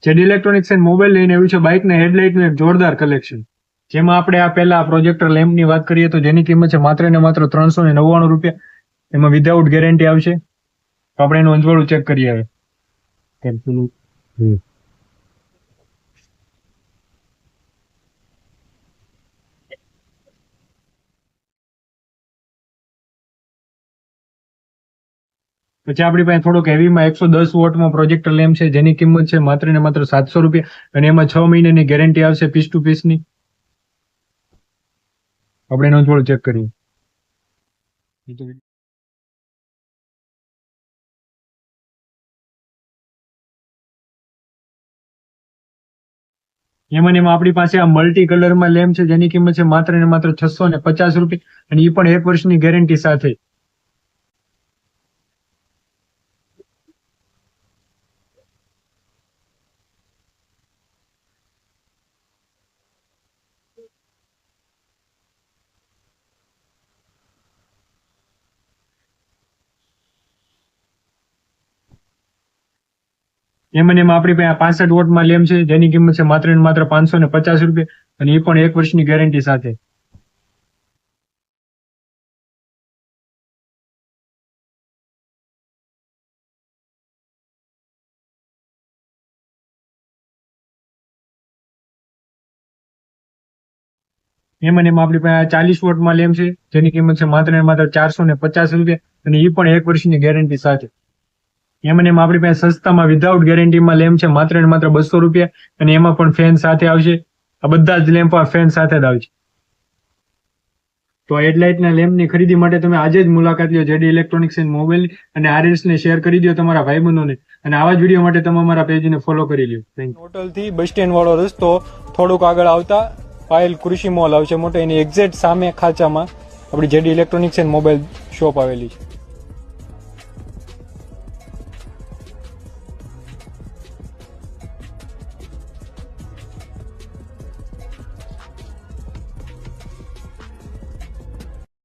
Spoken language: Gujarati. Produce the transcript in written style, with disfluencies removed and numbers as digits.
જેડી ઇલેક્ટ્રોનિક્સ એન્ડ મોબાઈલ લઈને આવ્યું છે બાઇકના હેડલાઇટનું એક જોરદાર કલેક્શન, જેમાં આપણે આ પહેલા પ્રોજેક્ટર લેમ્પની વાત કરીએ તો જેની કિંમત છે માત્ર ને માત્ર 399 રૂપિયા. એમાં વિધાઉટ ગેરંટી આવશે. તો આપણે એનું અંજવાળું ચેક કરીએ હવે. પછી આપણી પાસે થોડોક હેવીમાં 110 વોટમાં પ્રોજેક્ટર લેમ્પ છે જેની કિંમત છે માત્ર ને માત્ર 700 રૂપિયા અને એમાં 6 મહિનાની ગેરંટી આવશે પીસ ટુ પીસની. આપણે એનું અંજવાળું ચેક કરીએ. એમાં ને એમાં આપણી પાસે આ મલ્ટી કલરમાં લેમ્પ છે જેની કિંમત છે માત્ર ને માત્ર 650 રૂપિયા અને એ પણ 1 વર્ષની ગેરંટી સાથે. એમાં ને એમાં આપણી પાસે 65 વોટમાં લેમ્પ છે જેની કિંમત છે માત્ર ને માત્ર 550 રૂપિયા અને એ પણ 1 વર્ષની ગેરંટી સાથે. એમાં ને એમાં આપણી પાસે 40 વોટમાં લેમ્પ છે જેની કિંમત છે માત્ર ને માત્ર 450 રૂપિયા અને એ પણ 1 વર્ષની ગેરંટી સાથે. એમાં ને એમાં આપણી પાસે સસ્તામાં વિધાઉટ ગેરંટીમાં લેમ્પ છે માત્ર ને માત્ર 200 રૂપિયા અને એમાં પણ ફેન સાથે આવશે. આ બધા જ લેમ્પ ફેન સાથે જ આવશે. તો આ હેડલાઇટના લેમ્પની ખરીદી માટે તમે આજે જ મુલાકાત લો જેડી ઇલેક્ટ્રોનિક્સ એન્ડ મોબાઈલ અને આ રીલ્સને શેર કરી દો તમારા ભાઈબંધોને અને આવા જ વિડીયો માટે તમે અમારા પેજને ફોલો કરી લો. હોટલથી બસ સ્ટેન્ડ વાળો રસ્તો થોડુંક આગળ આવતા પાયલ કૃષિ મોલ આવશે મોટો, એની એક્ઝેક્ટ સામે ખાંચામાં આપણી JD electronics and mobile shop આવેલી છે.